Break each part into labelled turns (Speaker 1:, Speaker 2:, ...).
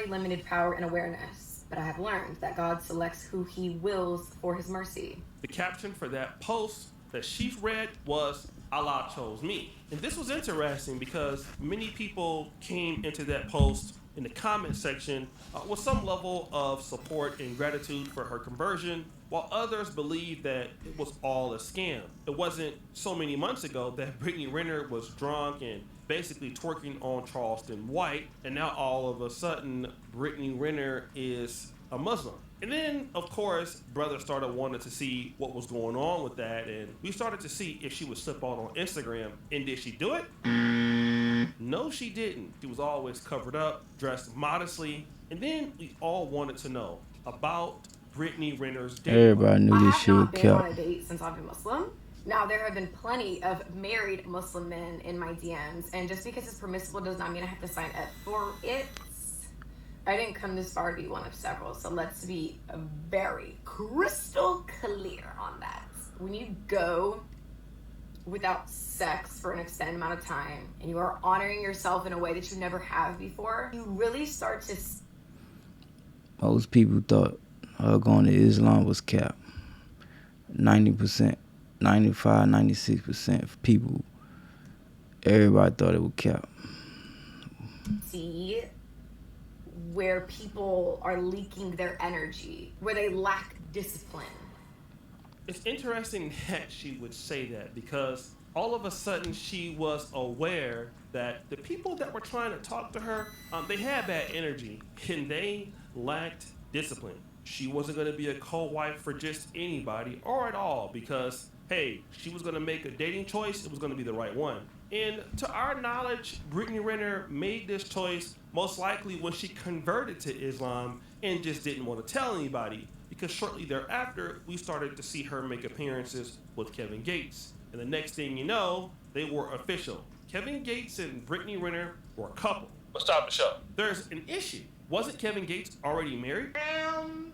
Speaker 1: very limited power and awareness, but I have learned that God selects who he wills for his mercy.
Speaker 2: The caption for that post that she read was, Allah chose me. And this was interesting because many people came into that post in the comment section with some level of support and gratitude for her conversion, while others believed that it was all a scam. It wasn't so many months ago that Brittany Renner was drunk and basically twerking on Charleston White, and now all of a sudden Brittany Renner is a Muslim. And then, of course, brothers started wanting to see what was going on with that, and we started to see if she would slip out on Instagram. And did she do it? No, she didn't. She was always covered up, dressed modestly, and then we all wanted to know about Brittany Renner's date.
Speaker 3: Everybody knew this shit was
Speaker 1: I have not been on a date since I've been Muslim. Now, there have been plenty of married Muslim men in my DMs, and just because it's permissible does not mean I have to sign up for it. I didn't come this far to be one of several, so let's be very crystal clear on that. When you go without sex for an extended amount of time, and you are honoring yourself in a way that you never have before, you really start to...
Speaker 3: Most people thought going to Islam was cap. 90%, 95, 96% of people, everybody thought it was cap.
Speaker 1: See where people are leaking their energy, where they lack discipline.
Speaker 2: It's interesting that she would say that because all of a sudden she was aware that the people that were trying to talk to her, they had bad energy and they lacked discipline. She wasn't going to be a co-wife for just anybody or at all because, hey, she was going to make a dating choice. It was going to be the right one. And to our knowledge, Brittany Renner made this choice most likely when she converted to Islam and just didn't want to tell anybody, because shortly thereafter, we started to see her make appearances with Kevin Gates. And the next thing you know, they were official. Kevin Gates and Brittany Renner were a couple. But stop the show. There's an issue. Wasn't Kevin Gates already married? Down.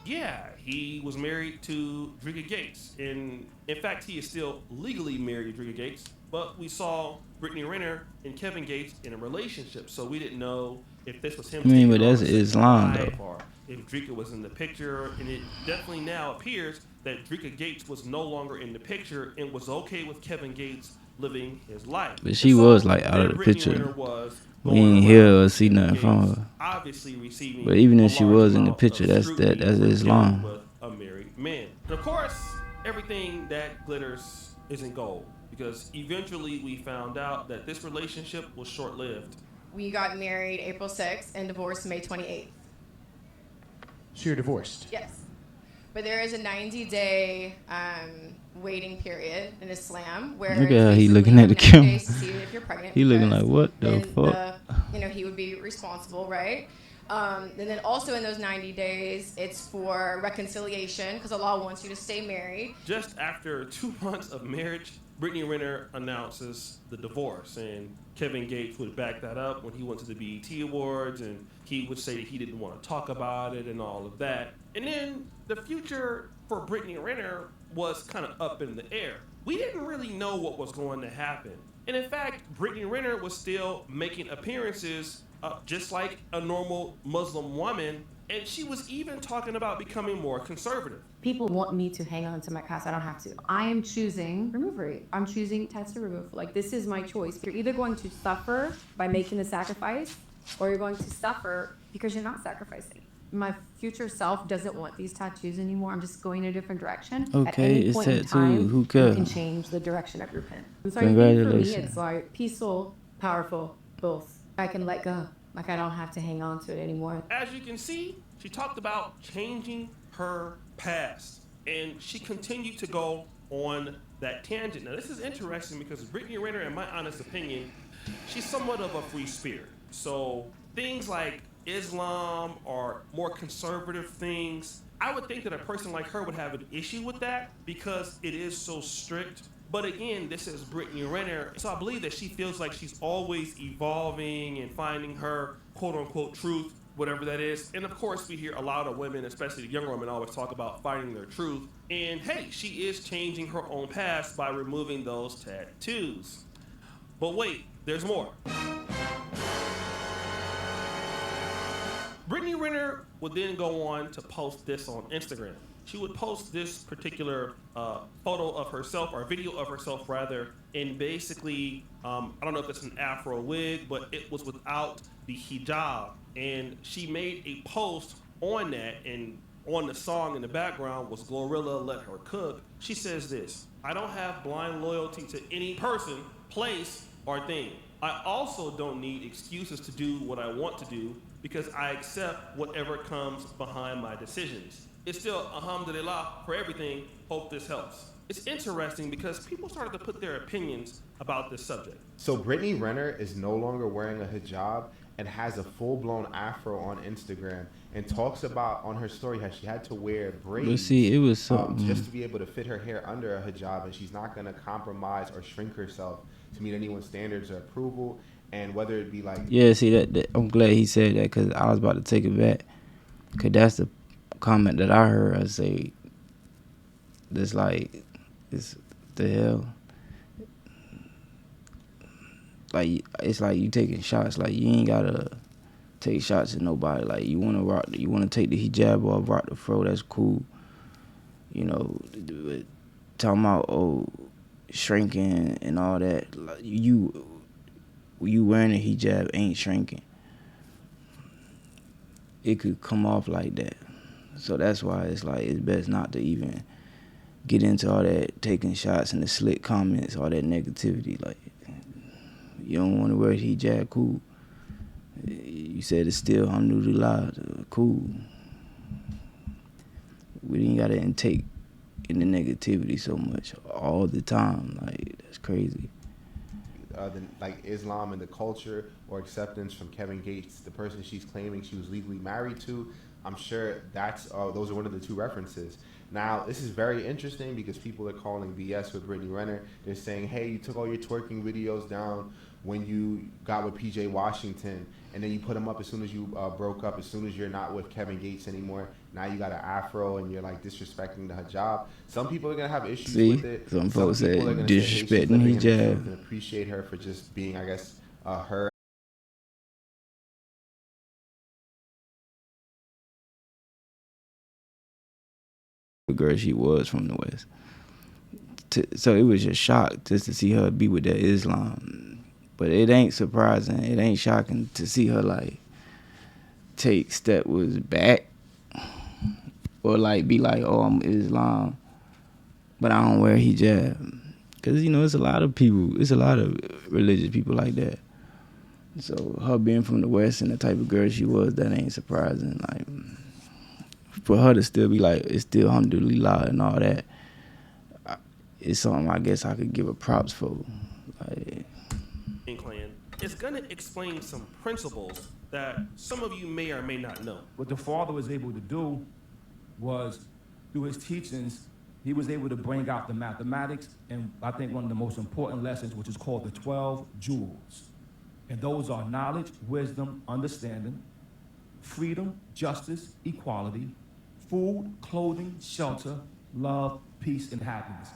Speaker 2: Yeah, he was married to Drika Gates. And in fact, he is still legally married to Drika Gates. But we saw Brittany Renner and Kevin Gates in a relationship. So we didn't know if this was him.
Speaker 3: I mean, but that's Islam, though.
Speaker 2: Or if Drika was in the picture. And it definitely now appears that Drika Gates was no longer in the picture and was okay with Kevin Gates living his life.
Speaker 3: But she was like out of the picture. We ain't hear or see nothing from her.
Speaker 2: Obviously receiving,
Speaker 3: but even if she was in the picture, that's Islam.
Speaker 2: With a married man. And of course, everything that glitters isn't gold, because eventually we found out that this relationship was short-lived.
Speaker 4: We got married April 6th and divorced May 28th.
Speaker 5: So you're divorced?
Speaker 4: Yes. But there is a 90-day waiting period in Islam where
Speaker 3: look at how he looking at the camera.
Speaker 4: To see if you're pregnant.
Speaker 3: He looking like, what the fuck?
Speaker 4: He would be responsible, right? And then also in those 90 days, it's for reconciliation because Allah wants you to stay married.
Speaker 2: Just after 2 months of marriage, Brittany Renner announces the divorce, and Kevin Gates would back that up when he went to the BET Awards, and he would say that he didn't want to talk about it and all of that. And then the future for Brittany Renner was kind of up in the air. We didn't really know what was going to happen. And in fact, Brittany Renner was still making appearances just like a normal Muslim woman, and she was even talking about becoming more conservative.
Speaker 6: People want me to hang on to my past. I don't have to. I am choosing removal. I'm choosing tattoo removal. Like, this is my choice. You're either going to suffer by making the sacrifice, or you're going to suffer because you're not sacrificing. My future self doesn't want these tattoos anymore. I'm just going in a different direction.
Speaker 3: Okay,
Speaker 6: at any
Speaker 3: it's
Speaker 6: point in
Speaker 3: tattoo.
Speaker 6: time,
Speaker 3: Who cares?
Speaker 6: You can change the direction of your pen. So
Speaker 3: Congratulations.
Speaker 6: I think for me, it's like peaceful, powerful, both. I can let go. Like, I don't have to hang on to it anymore.
Speaker 2: As you can see, she talked about changing her past, and she continued to go on that tangent. Now, this is interesting because Brittany Renner, in my honest opinion, she's somewhat of a free spirit. So things like Islam or more conservative things, I would think that a person like her would have an issue with that because it is so strict. But again, this is Brittany Renner, so I believe that she feels like she's always evolving and finding her quote-unquote truth, whatever that is. And of course, we hear a lot of women, especially the younger women, always talk about finding their truth. And hey, she is changing her own past by removing those tattoos. But wait, there's more. Brittany Renner would then go on to post this on Instagram. She would post this particular photo of herself, or video of herself rather, and basically, I don't know if it's an afro wig, but it was without the hijab. And she made a post on that, and on the song in the background was Glorilla Let Her Cook. She says this: I don't have blind loyalty to any person, place, or thing. I also don't need excuses to do what I want to do because I accept whatever comes behind my decisions. It's still alhamdulillah for everything. Hope this helps. It's interesting because people started to put their opinions about this subject.
Speaker 7: So Brittany Renner is no longer wearing a hijab and has a full-blown afro on Instagram and talks about on her story how she had to wear braids.
Speaker 3: But see, it was something
Speaker 7: just to be able to fit her hair under a hijab, and she's not going to compromise or shrink herself to meet anyone's standards or approval. And whether it be like,
Speaker 3: yeah, see that I'm glad he said that, because I was about to take it back, because that's the comment that I heard. I say, that's like, it's the hell. Like, it's like you taking shots. Like, you ain't gotta take shots at nobody. Like, you wanna take the hijab off, rock the fro, that's cool. You know, talking about shrinking and all that. Like, you wearing a hijab ain't shrinking. It could come off like that. So that's why it's like it's best not to even get into all that taking shots and the slick comments, all that negativity. Like, you don't want to wear a hijab, cool. You said it's still alhamdulillah, cool. We didn't gotta intake in the negativity so much all the time. Like, that's crazy.
Speaker 7: like Islam and the culture, or acceptance from Kevin Gates, the person she's claiming she was legally married to. I'm sure that's those are one of the two references. Now, this is very interesting because people are calling BS with Brittany Renner. They're saying, hey, you took all your twerking videos down when you got with PJ Washington, and then you put them up as soon as you broke up, as soon as you're not with Kevin Gates anymore. Now you got an afro and you're like disrespecting the hijab. Some people are going to have issues with it.
Speaker 3: Some folks say
Speaker 7: disrespecting
Speaker 3: hijab.
Speaker 7: And appreciate her for just being, I guess, her.
Speaker 3: Girl she was from the West. So it was just shock just to see her be with that Islam. But it ain't surprising, it ain't shocking to see her like take step was back, or like be like, oh, I'm Islam, but I don't wear hijab. Cause you know, it's a lot of people, it's a lot of religious people like that. So her being from the West and the type of girl she was, that ain't surprising. Like, for her to still be like, it's still alhamdulillah and all that, it's something I guess I could give her props for. Like,
Speaker 2: Clan is going to explain some principles that some of you may or may not know.
Speaker 8: What the father was able to do was, through his teachings, he was able to bring out the mathematics and I think one of the most important lessons, which is called the 12 jewels. And those are knowledge, wisdom, understanding, freedom, justice, equality, food, clothing, shelter, love, peace, and happiness.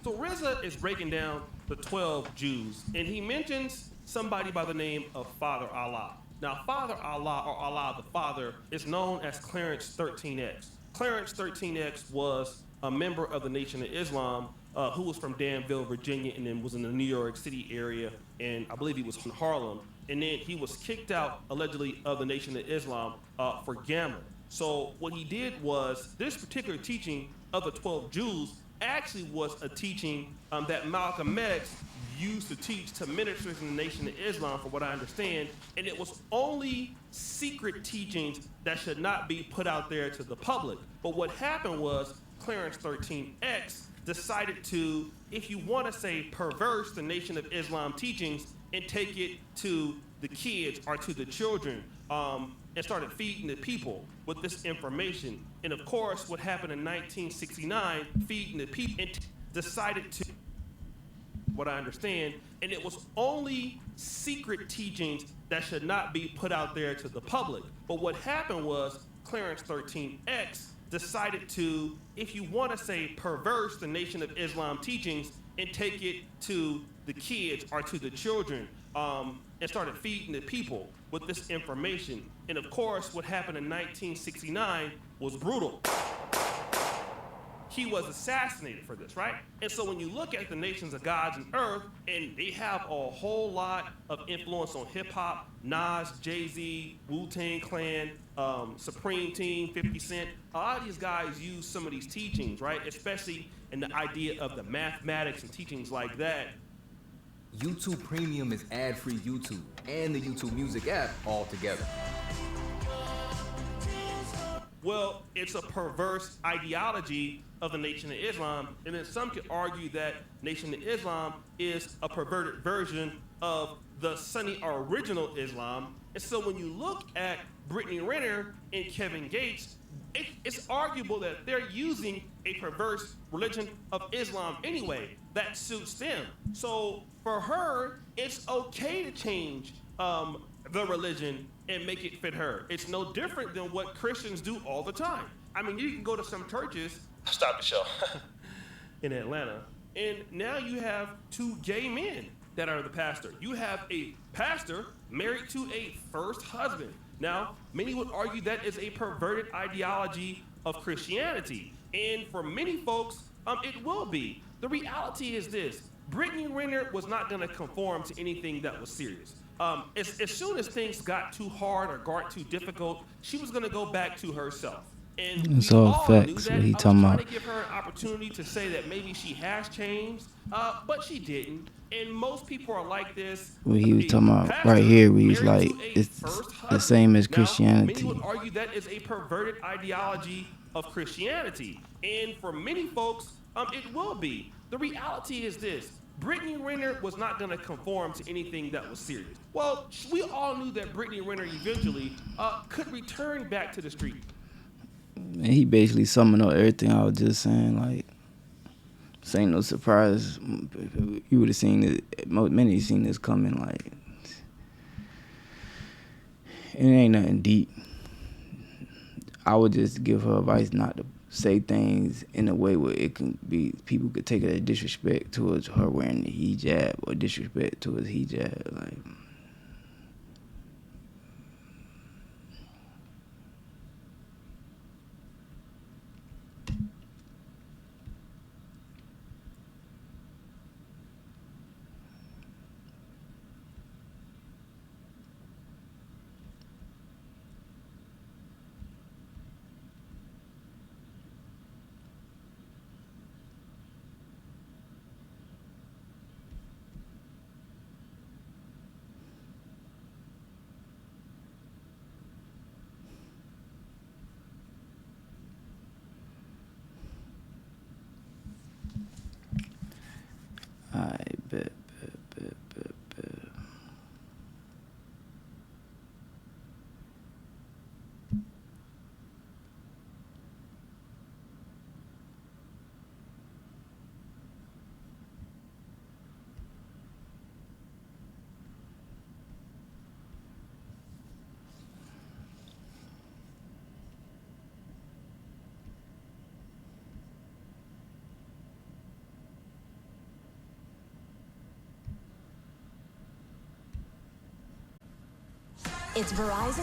Speaker 2: So Reza is breaking down the 12 Jews, and he mentions somebody by the name of Father Allah. Now, Father Allah, or Allah the Father, is known as Clarence 13X. Clarence 13X was a member of the Nation of Islam who was from Danville, Virginia, and then was in the New York City area, and I believe he was from Harlem. And then he was kicked out, allegedly, of the Nation of Islam for gambling. So what he did was, this particular teaching of the 12 Jews actually was a teaching that Malcolm X used to teach to ministers in the Nation of Islam, from what I understand, and it was only secret teachings that should not be put out there to the public. But what happened was Clarence 13X decided to, if you want to say, perverse the Nation of Islam teachings and take it to the kids or to the children, and started feeding the people with this information. And of course, what happened in 1969, feeding the people, and decided to, what I understand, and it was only secret teachings that should not be put out there to the public. But what happened was Clarence 13X decided to, if you want to say, perverse the Nation of Islam teachings and take it to the kids or to the children, and started feeding the people with this information. And of course, what happened in 1969 was brutal. He was assassinated for this, right? And so when you look at the nations of gods and earth, and they have a whole lot of influence on hip hop, Nas, Jay-Z, Wu-Tang Clan, Supreme Team, 50 Cent, a lot of these guys use some of these teachings, right? Especially in the idea of the mathematics and teachings like that.
Speaker 9: YouTube Premium is ad-free YouTube and the YouTube Music app all together.
Speaker 2: Well, it's a perverse ideology of the Nation of Islam, and then some could argue that Nation of Islam is a perverted version of the Sunni or original Islam. And so when you look at Brittany Renner and Kevin Gates, it's arguable that they're using a perverse religion of Islam anyway that suits them. So for her, it's okay to change the religion and make it fit her. It's no different than what Christians do all the time. I mean, you can go to some churches, stop the show, in Atlanta, and now you have two gay men that are the pastor. You have a pastor married to a first husband. Now, many would argue that is a perverted ideology of Christianity. And for many folks, it will be. The reality is this: Brittany Renner was not gonna conform to anything that was serious. As soon as things got too hard or got too difficult, she was gonna go back to herself. And
Speaker 3: it's
Speaker 2: we
Speaker 3: all
Speaker 2: all
Speaker 3: facts.
Speaker 2: knew
Speaker 3: What
Speaker 2: that.
Speaker 3: he
Speaker 2: I was
Speaker 3: talking
Speaker 2: trying
Speaker 3: about.
Speaker 2: to give her an opportunity to say that maybe she has changed, but she didn't. And most people are like this.
Speaker 3: What he was
Speaker 2: The
Speaker 3: talking about
Speaker 2: pastor
Speaker 3: right here, where he's
Speaker 2: married
Speaker 3: like,
Speaker 2: to a
Speaker 3: it's
Speaker 2: first
Speaker 3: the
Speaker 2: husband.
Speaker 3: same as
Speaker 2: Now,
Speaker 3: Christianity.
Speaker 2: many would argue that is a perverted ideology of Christianity. And for many folks, it will be. The reality is this: Brittany Renner was not going to conform to anything that was serious. Well, we all knew that Brittany Renner eventually could return back to the street.
Speaker 3: And he basically summing up everything I was just saying. Like, this ain't no surprise. You would have seen it. Many seen this coming. Like, it ain't nothing deep. I would just give her advice not to say things in a way where it can be, people could take it as disrespect towards her wearing the hijab or disrespect towards hijab. Like, I bet.
Speaker 10: It's Verizon.